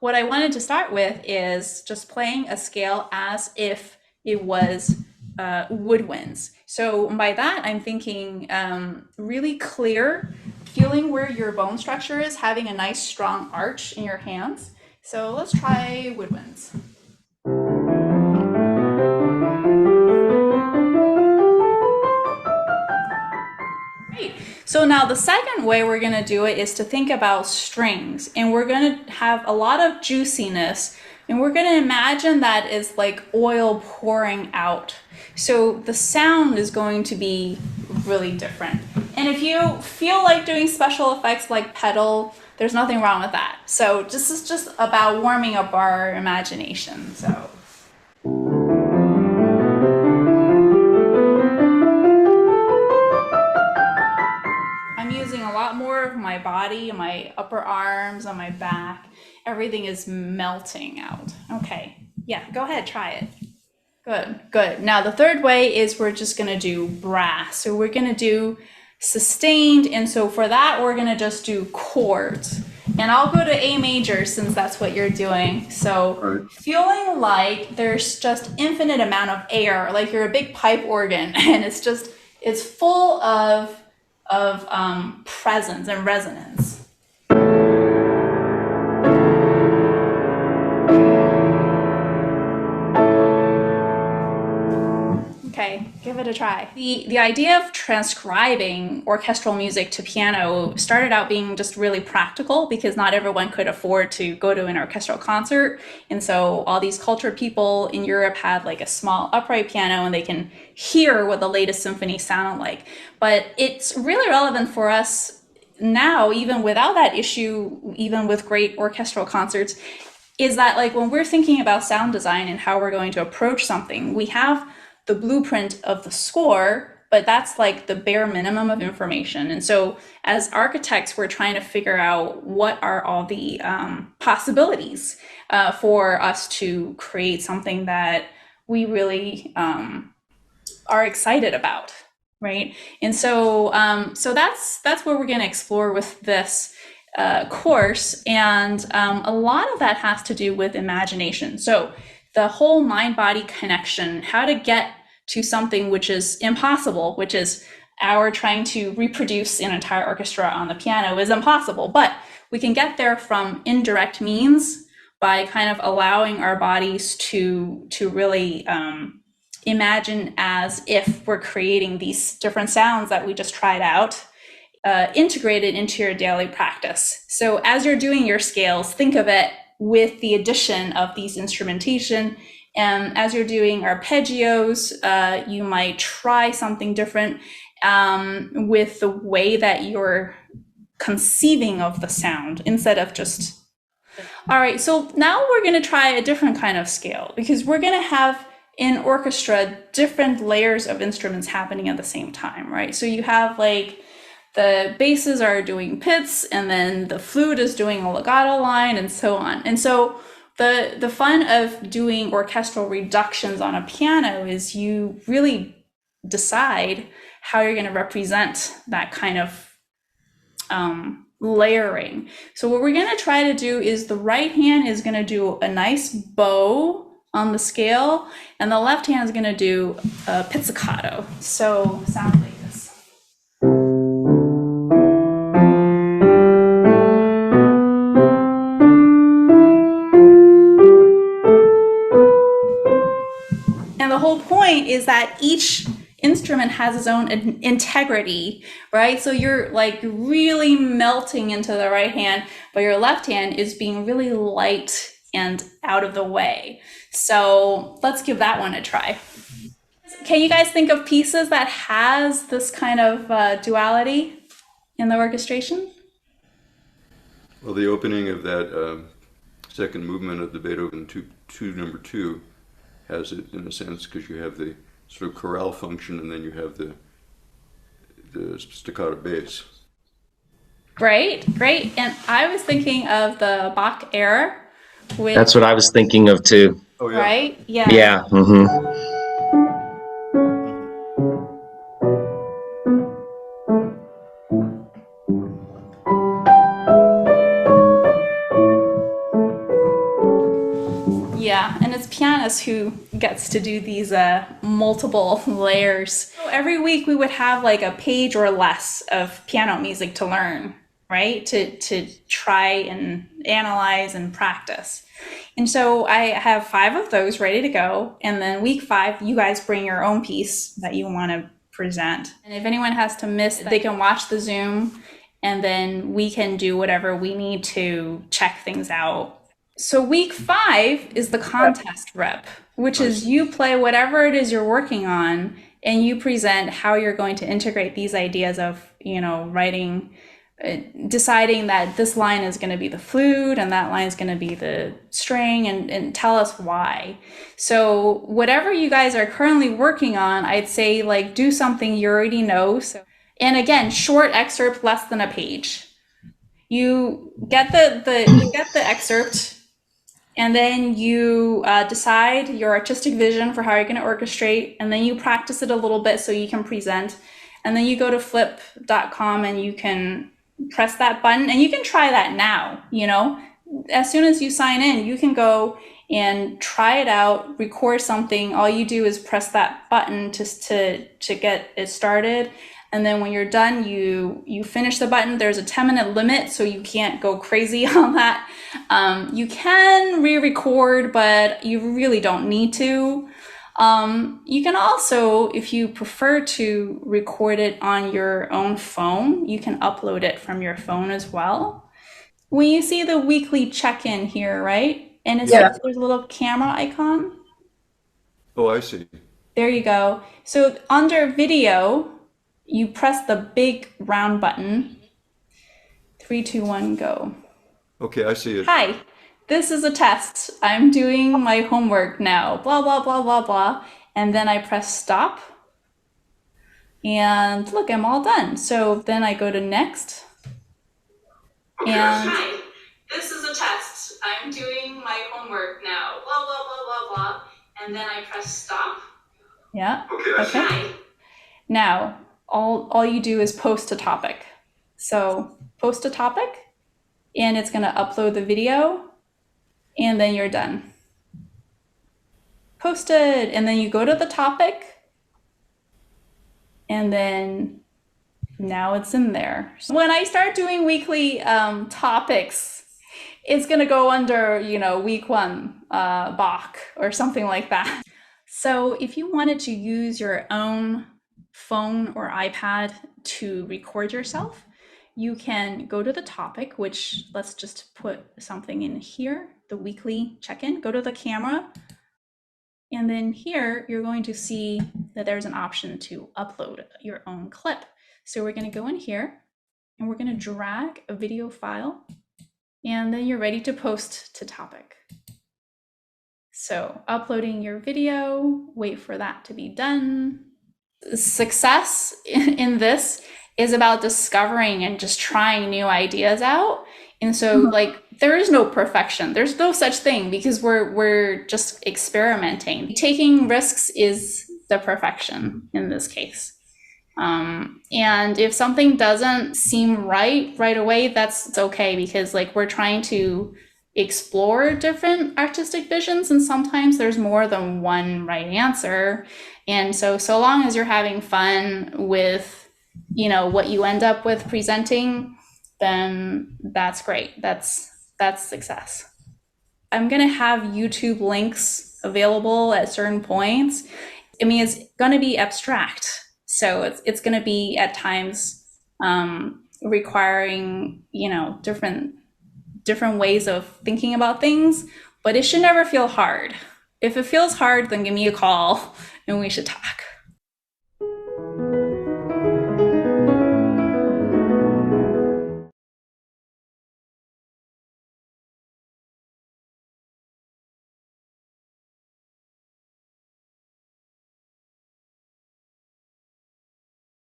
what I wanted to start with is just playing a scale as if it was woodwinds. So by that, I'm thinking really clear, feeling where your bone structure is, having a nice strong arch in your hands. So let's try woodwinds. Great. So now the second way we're going to do it is to think about strings, and we're going to have a lot of juiciness, and we're going to imagine that is like oil pouring out. So the sound is going to be really different. And if you feel like doing special effects like pedal, there's nothing wrong with that. So this is just about warming up our imagination. So I'm using a lot more of my body, my upper arms, on my back. Everything is melting out. Okay, yeah, go ahead, try it. Good, good. Now the third way is we're just gonna do brass. So we're gonna do sustained, and so for that we're gonna just do chords. And I'll go to A major since that's what you're doing. So feeling like there's just infinite amount of air, like you're a big pipe organ, and it's full of presence and resonance. Okay, give it a try. The idea of transcribing orchestral music to piano started out being just really practical because not everyone could afford to go to an orchestral concert. And so all these cultured people in Europe had like a small upright piano and they can hear what the latest symphony sounded like. But it's really relevant for us now, even without that issue, even with great orchestral concerts, is that like when we're thinking about sound design and how we're going to approach something, we have the blueprint of the score, but that's like the bare minimum of information. And so as architects, we're trying to figure out what are all the possibilities for us to create something that we really are excited about, right? And so so that's what we're going to explore with this course, and a lot of that has to do with imagination. So the whole mind-body connection, how to get to something which is impossible, which is our trying to reproduce an entire orchestra on the piano is impossible, but we can get there from indirect means by kind of allowing our bodies to really imagine as if we're creating these different sounds that we just tried out, integrated into your daily practice. So as you're doing your scales, think of it with the addition of these instrumentation. And as you're doing arpeggios, you might try something different with the way that you're conceiving of the sound instead of just. All right, so now we're going to try a different kind of scale because we're going to have in orchestra different layers of instruments happening at the same time, right? So you have like the basses are doing pits, and then the flute is doing a legato line, and so on. And so the fun of doing orchestral reductions on a piano is you really decide how you're going to represent that kind of layering. So what we're going to try to do is the right hand is going to do a nice bow on the scale, and the left hand is going to do a pizzicato. So sound like this. And the whole point is that each instrument has its own integrity, right? So you're like really melting into the right hand, but your left hand is being really light and out of the way. So let's give that one a try. Can you guys think of pieces that has this kind of duality in the orchestration? Well, the opening of that second movement of the Beethoven 2 number 2 has it in a sense because you have the sort of chorale function and then you have the staccato bass. Great, great. And I was thinking of the Bach era, with That's what I was thinking of too. Oh yeah. right, yeah. Yeah. pianist who gets to do these multiple layers. So every week we would have like a page or less of piano music to learn, right? To try and analyze and practice. And so I have 5 of those ready to go. And then week 5, you guys bring your own piece that you want to present. And if anyone has to miss, they can watch the Zoom and then we can do whatever we need to check things out. So week 5 is the contest rep, which is you play whatever it is you're working on and you present how you're going to integrate these ideas of, writing, deciding that this line is going to be the flute and that line is going to be the string, and tell us why. So whatever you guys are currently working on, I'd say like do something you already know. And again, short excerpt, less than a page. You get the excerpt, and then you decide your artistic vision for how you're going to orchestrate, and then you practice it a little bit so you can present. And then you go to flip.com and you can press that button, and you can try that now. As soon as you sign in, you can go and try it out, record something. All you do is press that button to get it started. And then when you're done, you finish the button. There's a 10-minute limit, so you can't go crazy on that. You can re-record, but you really don't need to. You can also, if you prefer to record it on your own phone, you can upload it from your phone as well. When you see the weekly check-in here, right? And there's a little camera icon. Oh, I see. There you go. So under video, you press the big round button. 3, 2, 1, go. Okay, I see it. Hi, this is a test. I'm doing my homework now. Blah, blah, blah, blah, blah. And then I press stop. And look, I'm all done. So then I go to next. Okay, and hi, this is a test. I'm doing my homework now. Blah, blah, blah, blah, blah. And then I press stop. Yeah. Okay. Now, all you do is post a topic. So post a topic, and it's going to upload the video, and then you're done. Post it, and then you go to the topic, and then now it's in there. So when I start doing weekly topics, it's going to go under, week 1, Bach or something like that. So if you wanted to use your own phone or iPad to record yourself, you can go to the topic, which let's just put something in here, the weekly check-in, go to the camera. And then here, you're going to see that there's an option to upload your own clip. So we're going to go in here and we're going to drag a video file, and then you're ready to post to topic. So uploading your video, wait for that to be done. Success in this is about discovering and just trying new ideas out. And so like there is no perfection. There's no such thing because we're just experimenting. Taking risks is the perfection in this case. And if something doesn't seem right away, it's okay, because like we're trying to explore different artistic visions, and sometimes there's more than one right answer. And so long as you're having fun with, what you end up with presenting, then that's great. That's success. I'm going to have YouTube links available at certain points. I mean, it's going to be abstract. So it's going to be at times requiring, different ways of thinking about things, but it should never feel hard. If it feels hard, then give me a call and we should talk.